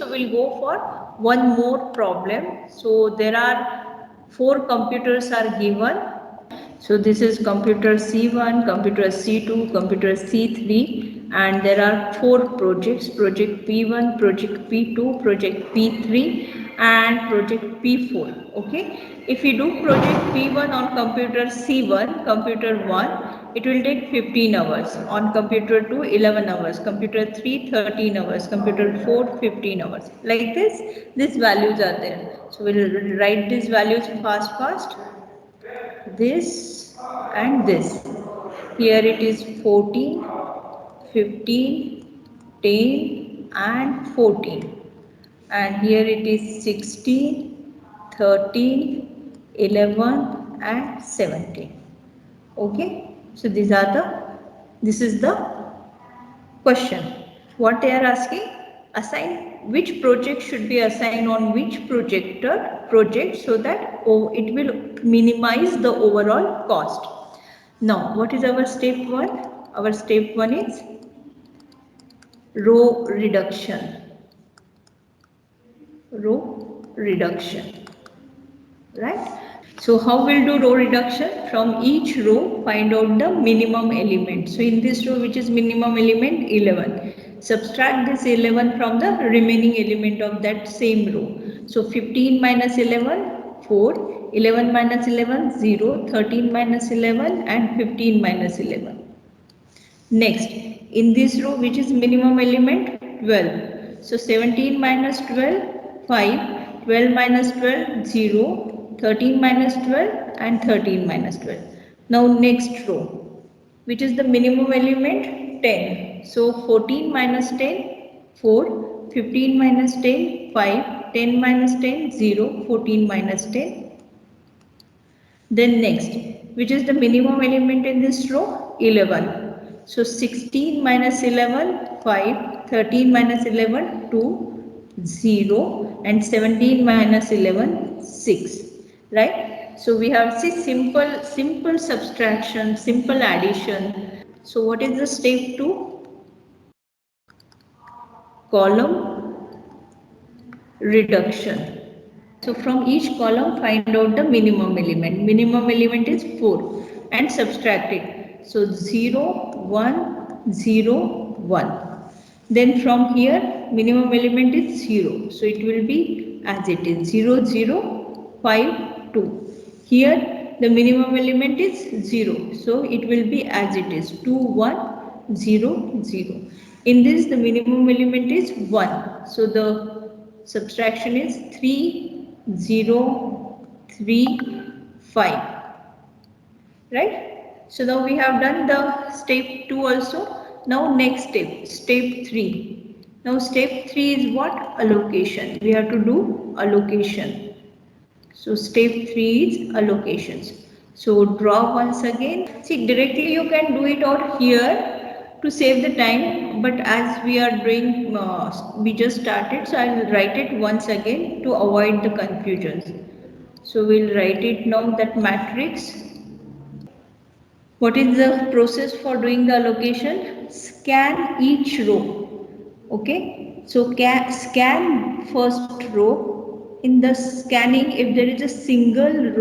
So we'll go for one more problem. So there are 4 computers are given. So this is computer C1, computer C2, computer C3, and there are 4 projects: project P1, project P2, project P3, and project P4. Okay. If we do project P1 on computer C1, computer 1, it will take 15 hours. On computer 2, 11 hours. Computer 3, 13 hours. Computer 4, 15 hours. Like this, these values are there. So we'll write these values fast. This and this. Here it is 14, 15, 10 and 14. And here it is 16, 13, 11 and 17. Okay. So this is the question. What they are asking? Assign which project should be assigned on which project so that it will minimize the overall cost. Now, what is our step 1? Our step 1 is row reduction. Right? So how we'll do row reduction? From each row, find out the minimum element. So in this row, which is minimum element 11, subtract this 11 from the remaining element of that same row. So 15 minus 11, 4, 11 minus 11, 0, 13 minus 11 and 15 minus 11. Next, in this row, which is minimum element 12. So 17 minus 12, 5, 12 minus 12, 0, 13 minus 12 and 13 minus 12. Now next row, which is the minimum element 10. So 14 minus 10, 4, 15 minus 10, 5, 10 minus 10, 0, 14 minus 10. Then next, which is the minimum element in this row? 11. So 16 minus 11, 5, 13 minus 11, 2, 0 and 17 minus 11, 6. Right? So we have simple subtraction, simple addition. So what is the step 2? Column reduction. So from each column find out the minimum element. Minimum element is 4 and subtract it. So 0, 1, 0, 1. Then from here minimum element is 0. So it will be as it is 0, 0, 5, 2. Here the minimum element is 0. So it will be as it is 2, 1, 0, 0. In this the minimum element is 1. So the subtraction is 3, 0, 3, 5. Right? So now we have done the step 2 also. Now next step 3. Now step 3 is what? Allocation. We have to do allocation. So step 3 is allocations. So draw once again. See, directly you can do it out here to save the time, but as we are doing, we just started, so I will write it once again to avoid the confusions. So we'll write it now, that matrix. What is the process for doing the allocation? Scan each row. Okay, so scan first row. In the scanning, if there is a single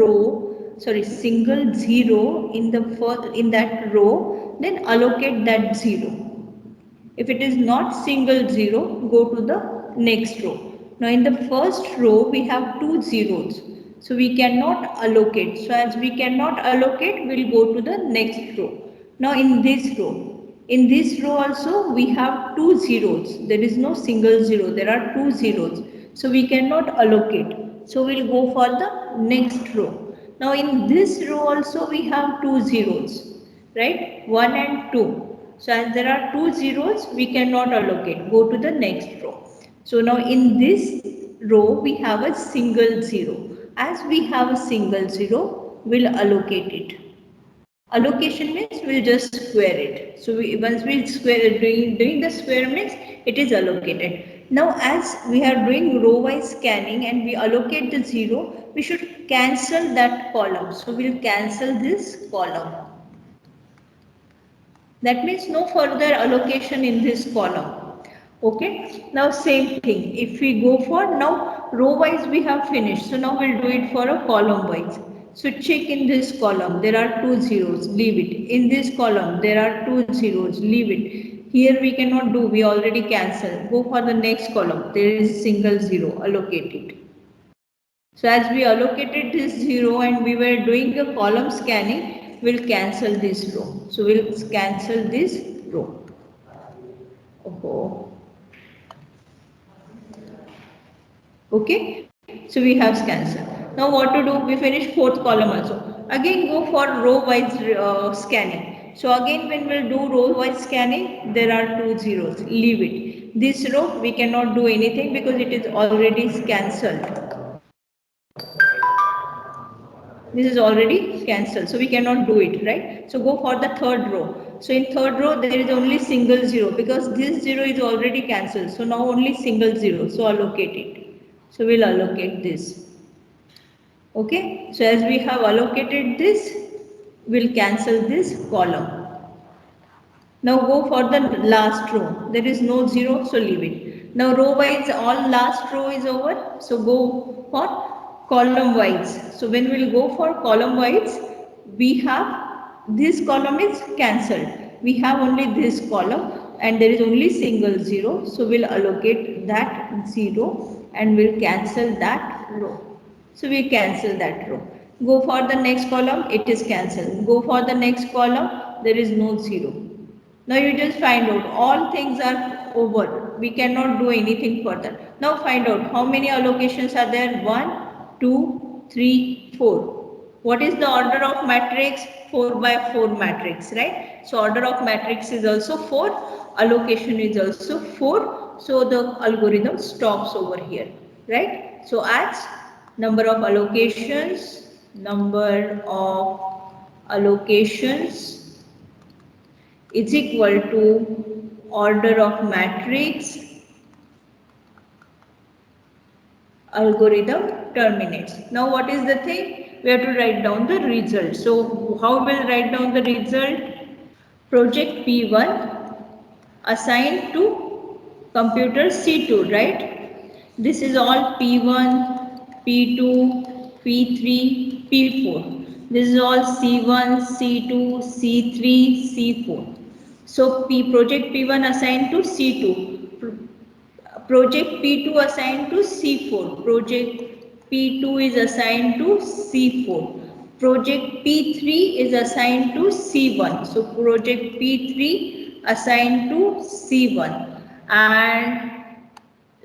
zero in that row, then allocate that 0. If it is not single 0, go to the next row. Now in the first row we have 2 zeros. So we cannot allocate. So as we cannot allocate, we will go to the next row. Now in this row also we have 2 zeros. There is no single 0. There are 2 zeros. So we cannot allocate. So we will go for the next row. Now in this row also we have 2 zeros. Right? 1 and 2. So as there are 2 zeros, we cannot allocate. Go to the next row. So now in this row, we have a single 0. As we have a single 0, we'll allocate it. Allocation means we'll just square it. So once we square doing the square means it is allocated. Now as we are doing row wise scanning and we allocate the 0, we should cancel that column. So we'll cancel this column. That means no further allocation in this column. Okay, now same thing. If we go for now row wise we have finished. So now we'll do it for a column wise. So check in this column, there are two zeros, leave it. In this column, there are two zeros, leave it. Here we cannot do, we already cancelled. Go for the next column, there is single zero, allocate it. So as we allocated this zero and we were doing a column scanning, we'll cancel this row. So we'll cancel this row. Oh. Okay, so we have cancelled. Now what to do? We finish fourth column also. Again go for row wise scanning. So again when we'll do row wise scanning, there are two zeros. Leave it. This row we cannot do anything because it is already cancelled. This is already cancelled, so we cannot do it, right? So go for the third row. So in third row there is only single zero because this zero is already cancelled. So now only single zero. So allocate it. So we'll allocate this. Okay, so as we have allocated this, we'll cancel this column. Now go for the last row. There is no zero, so leave it. Now row wise, all last row is over. So go for column wise. So when we'll go for column wise, we have this column is cancelled. We have only this column and there is only single zero. So we'll allocate that zero and we'll cancel that row. So we cancel that row. Go for the next column, it is cancelled. Go for the next column, there is no zero. Now you just find out all things are over. We cannot do anything further. Now find out how many allocations are there. 1, 2, 3, 4. What is the order of matrix? 4 by 4 matrix, right? So order of matrix is also 4. Allocation is also 4. So the algorithm stops over here, right? So as number of allocations is equal to order of matrix, algorithm terminates. Now what is the thing? We have to write down the result. So how will write down the result? Project P1 assigned to computer C2, right? This is all P1, P2, P3, P4. This is all C1, C2, C3, C4. So project P1 assigned to C2. Project P2 assigned to C4. Project P2 is assigned to C4. Project P3 is assigned to C1. So project P3 assigned to C1. And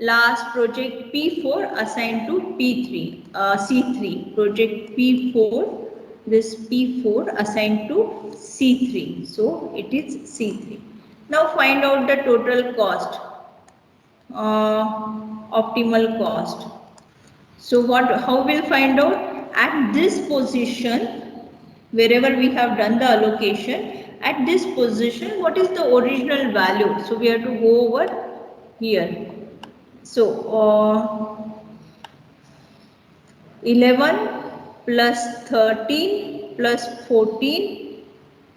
last project P4 assigned to P3, C3. Project P4, this P4 assigned to C3. So it is C3. Now find out the total cost. Optimal cost. So how we'll find out? At this position, wherever we have done the allocation, at this position, what is the original value? So we have to go over here. So 11 plus 13 plus 14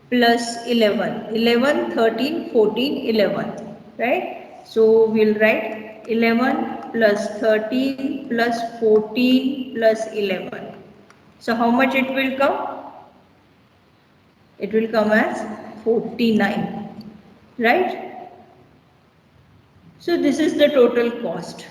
plus 11. 11, 13, 14, 11. Right? So we'll write 11 plus 13 plus 14 plus 11. So how much it will come? It will come as 49. Right? So this is the total cost.